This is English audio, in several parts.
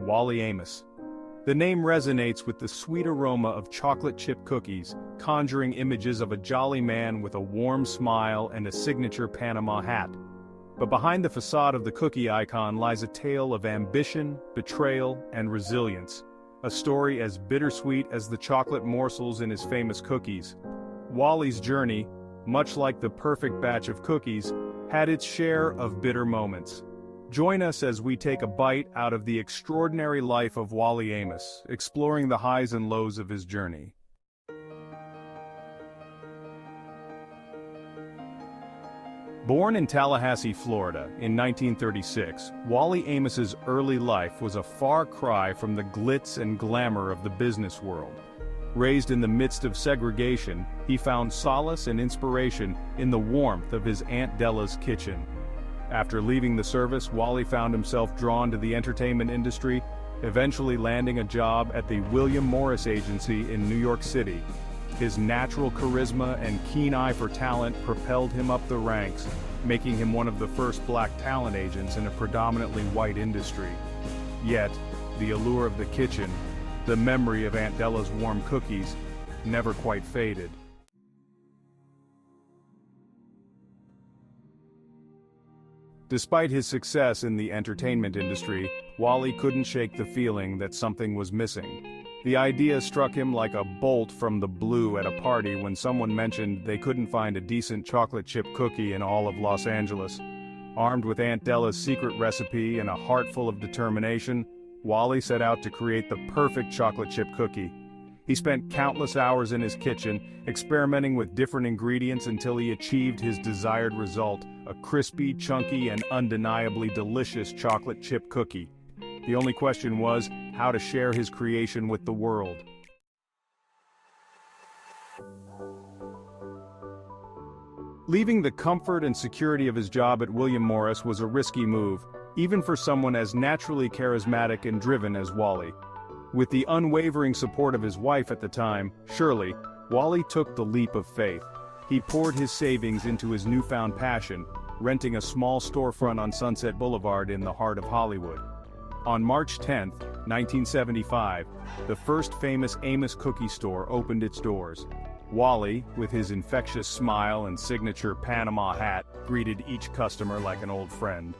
Wally Amos. The name resonates with the sweet aroma of chocolate chip cookies, conjuring images of a jolly man with a warm smile and a signature Panama hat. But behind the facade of the cookie icon lies a tale of ambition, betrayal, and resilience, a story as bittersweet as the chocolate morsels in his famous cookies. Wally's journey, much like the perfect batch of cookies, had its share of bitter moments. Join us as we take a bite out of the extraordinary life of Wally Amos, exploring the highs and lows of his journey. Born in Tallahassee, Florida, in 1936, Wally Amos's early life was a far cry from the glitz and glamour of the business world. Raised in the midst of segregation, he found solace and inspiration in the warmth of his Aunt Della's kitchen. After leaving the service, Wally found himself drawn to the entertainment industry, eventually landing a job at the William Morris Agency in New York City. His natural charisma and keen eye for talent propelled him up the ranks, making him one of the first black talent agents in a predominantly white industry. Yet, the allure of the kitchen, the memory of Aunt Della's warm cookies, never quite faded. Despite his success in the entertainment industry, Wally couldn't shake the feeling that something was missing. The idea struck him like a bolt from the blue at a party when someone mentioned they couldn't find a decent chocolate chip cookie in all of Los Angeles. Armed with Aunt Della's secret recipe and a heart full of determination, Wally set out to create the perfect chocolate chip cookie. He spent countless hours in his kitchen, experimenting with different ingredients until he achieved his desired result, a crispy, chunky, and undeniably delicious chocolate chip cookie. The only question was how to share his creation with the world. Leaving the comfort and security of his job at William Morris was a risky move, even for someone as naturally charismatic and driven as Wally. With the unwavering support of his wife at the time, Shirley, Wally took the leap of faith. He poured his savings into his newfound passion, renting a small storefront on Sunset Boulevard in the heart of Hollywood. On March 10, 1975, the first Famous Amos cookie store opened its doors. Wally, with his infectious smile and signature Panama hat, greeted each customer like an old friend.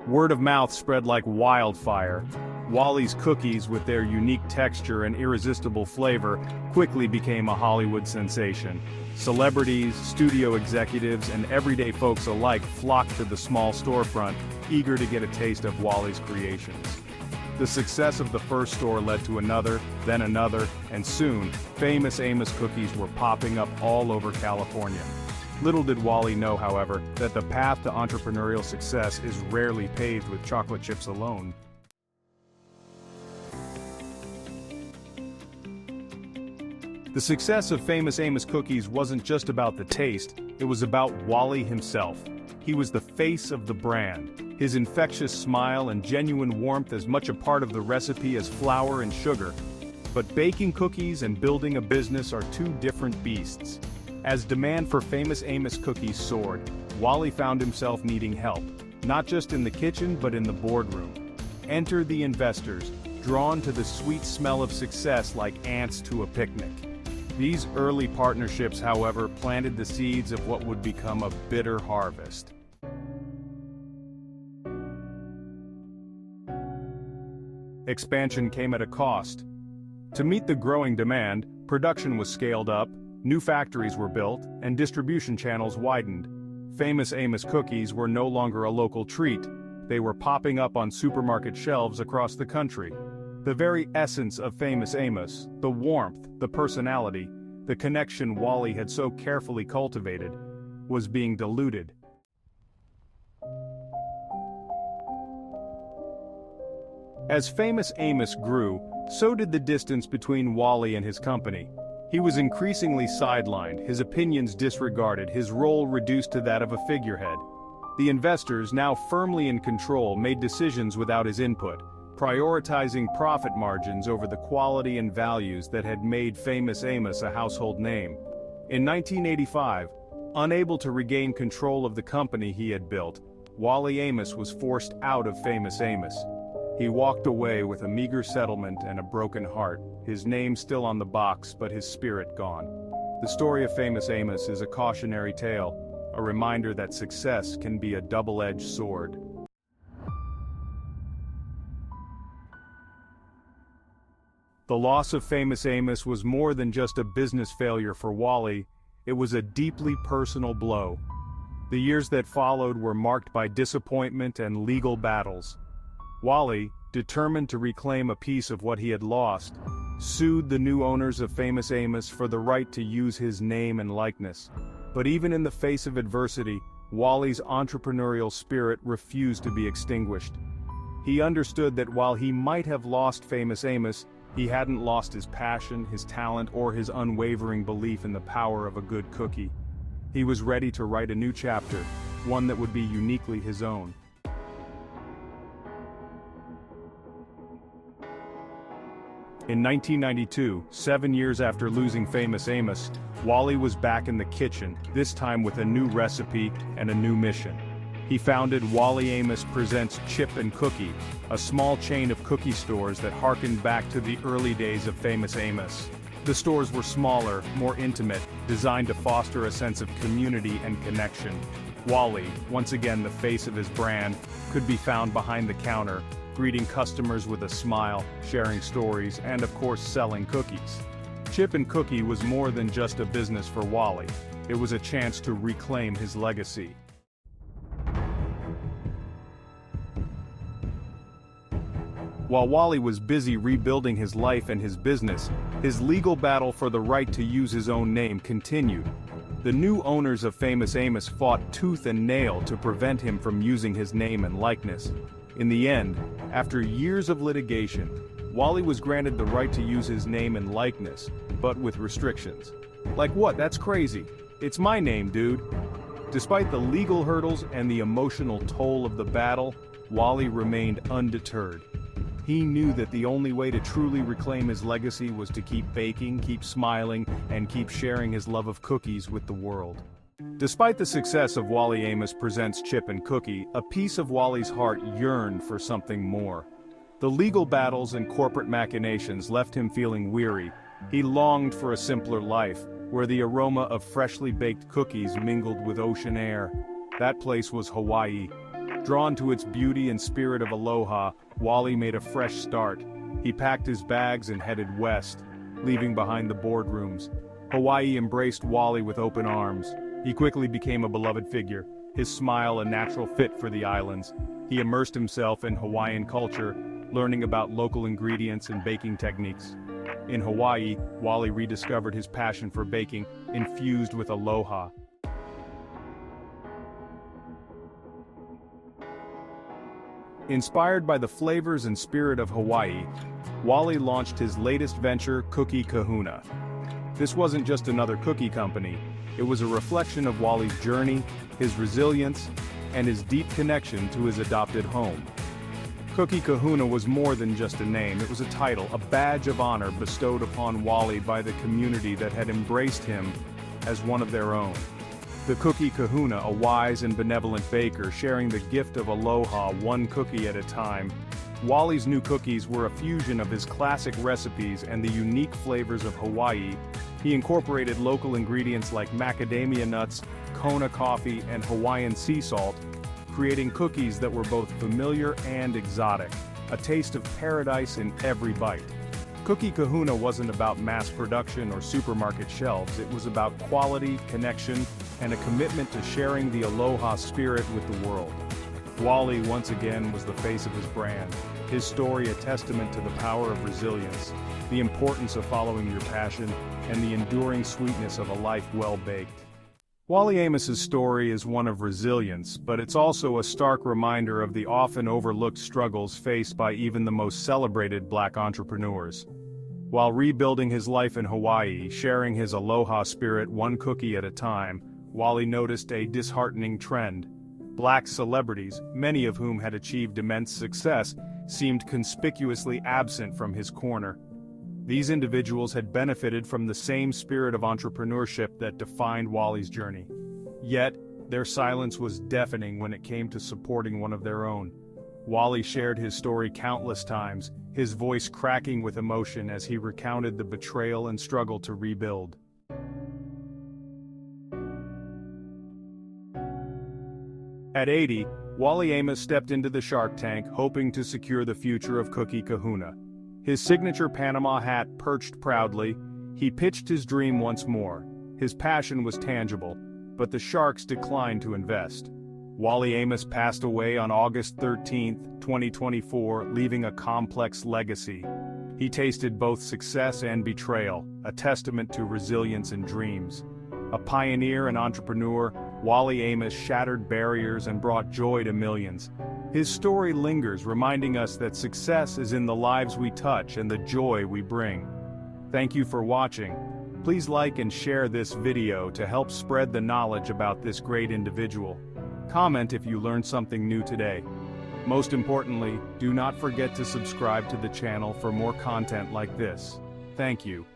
Word of mouth spread like wildfire. Wally's cookies, with their unique texture and irresistible flavor, quickly became a Hollywood sensation. Celebrities, studio executives, and everyday folks alike flocked to the small storefront, eager to get a taste of Wally's creations. The success of the first store led to another, then another, and soon, Famous Amos cookies were popping up all over California. Little did Wally know, however, that the path to entrepreneurial success is rarely paved with chocolate chips alone. The success of Famous Amos cookies wasn't just about the taste, it was about Wally himself. He was the face of the brand, his infectious smile and genuine warmth as much a part of the recipe as flour and sugar. But baking cookies and building a business are two different beasts. As demand for Famous Amos cookies soared, Wally found himself needing help, not just in the kitchen but in the boardroom. Enter the investors, drawn to the sweet smell of success like ants to a picnic. These early partnerships, however, planted the seeds of what would become a bitter harvest. Expansion came at a cost. To meet the growing demand, production was scaled up, new factories were built, and distribution channels widened. Famous Amos cookies were no longer a local treat. They were popping up on supermarket shelves across the country. The very essence of Famous Amos, the warmth, the personality, the connection Wally had so carefully cultivated, was being diluted. As Famous Amos grew, so did the distance between Wally and his company. He was increasingly sidelined, his opinions disregarded, his role reduced to that of a figurehead. The investors, now firmly in control, made decisions without his input, prioritizing profit margins over the quality and values that had made Famous Amos a household name. In 1985, Unable to regain control of the company he had built, Wally Amos was forced out of Famous Amos. He walked away with a meager settlement and a broken heart, his name still on the box but his spirit gone. The story of Famous Amos is a cautionary tale, a reminder that success can be a double-edged sword. The loss of Famous Amos was more than just a business failure for Wally, it was a deeply personal blow. The years that followed were marked by disappointment and legal battles. Wally, determined to reclaim a piece of what he had lost, sued the new owners of Famous Amos for the right to use his name and likeness. But even in the face of adversity, Wally's entrepreneurial spirit refused to be extinguished. He understood that while he might have lost Famous Amos, he hadn't lost his passion, his talent, or his unwavering belief in the power of a good cookie. He was ready to write a new chapter, one that would be uniquely his own. In 1992, 7 years after losing Famous Amos, Wally was back in the kitchen, this time with a new recipe and a new mission. He founded Wally Amos Presents Chip and Cookie, a small chain of cookie stores that harkened back to the early days of Famous Amos. The stores were smaller, more intimate, designed to foster a sense of community and connection. Wally, once again the face of his brand, could be found behind the counter, greeting customers with a smile, sharing stories, and of course selling cookies. Chip and Cookie was more than just a business for Wally. It was a chance to reclaim his legacy. While Wally was busy rebuilding his life and his business, his legal battle for the right to use his own name continued. The new owners of Famous Amos fought tooth and nail to prevent him from using his name and likeness. In the end, after years of litigation, Wally was granted the right to use his name and likeness, but with restrictions. Like what? That's crazy. It's my name, dude. Despite the legal hurdles and the emotional toll of the battle, Wally remained undeterred. He knew that the only way to truly reclaim his legacy was to keep baking, keep smiling, and keep sharing his love of cookies with the world. Despite the success of Wally Amos Presents Chip and Cookie, a piece of Wally's heart yearned for something more. The legal battles and corporate machinations left him feeling weary. He longed for a simpler life, where the aroma of freshly baked cookies mingled with ocean air. That place was Hawaii. Drawn to its beauty and spirit of aloha, Wally made a fresh start. He packed his bags and headed west, leaving behind the boardrooms. Hawaii embraced Wally with open arms. He quickly became a beloved figure, his smile a natural fit for the islands. He immersed himself in Hawaiian culture, learning about local ingredients and baking techniques. In Hawaii, Wally rediscovered his passion for baking, infused with aloha. Inspired by the flavors and spirit of Hawaii, Wally launched his latest venture, Cookie Kahuna. This wasn't just another cookie company, it was a reflection of Wally's journey, his resilience, and his deep connection to his adopted home. Cookie Kahuna was more than just a name, it was a title, a badge of honor bestowed upon Wally by the community that had embraced him as one of their own. The Cookie Kahuna, a wise and benevolent baker sharing the gift of aloha one cookie at a time. Wally's new cookies were a fusion of his classic recipes and the unique flavors of Hawaii. He incorporated local ingredients like macadamia nuts, Kona coffee, and Hawaiian sea salt, creating cookies that were both familiar and exotic, a taste of paradise in every bite. Cookie Kahuna wasn't about mass production or supermarket shelves, it was about quality, connection, and a commitment to sharing the aloha spirit with the world. Wally once again was the face of his brand, his story a testament to the power of resilience, the importance of following your passion, and the enduring sweetness of a life well-baked. Wally Amos's story is one of resilience, but it's also a stark reminder of the often overlooked struggles faced by even the most celebrated Black entrepreneurs. While rebuilding his life in Hawaii, sharing his aloha spirit one cookie at a time, Wally noticed a disheartening trend. Black celebrities, many of whom had achieved immense success, seemed conspicuously absent from his corner. These individuals had benefited from the same spirit of entrepreneurship that defined Wally's journey. Yet, their silence was deafening when it came to supporting one of their own. Wally shared his story countless times, his voice cracking with emotion as he recounted the betrayal and struggle to rebuild. At 80, Wally Amos stepped into the Shark Tank, hoping to secure the future of Cookie Kahuna. His signature Panama hat perched proudly, he pitched his dream once more. His passion was tangible, but the Sharks declined to invest. Wally Amos passed away on August 13, 2024, leaving a complex legacy. He tasted both success and betrayal, a testament to resilience and dreams. A pioneer and entrepreneur, Wally Amos shattered barriers and brought joy to millions. His story lingers, reminding us that success is in the lives we touch and the joy we bring. Thank you for watching. Please like and share this video to help spread the knowledge about this great individual. Comment if you learned something new today. Most importantly, do not forget to subscribe to the channel for more content like this. Thank you.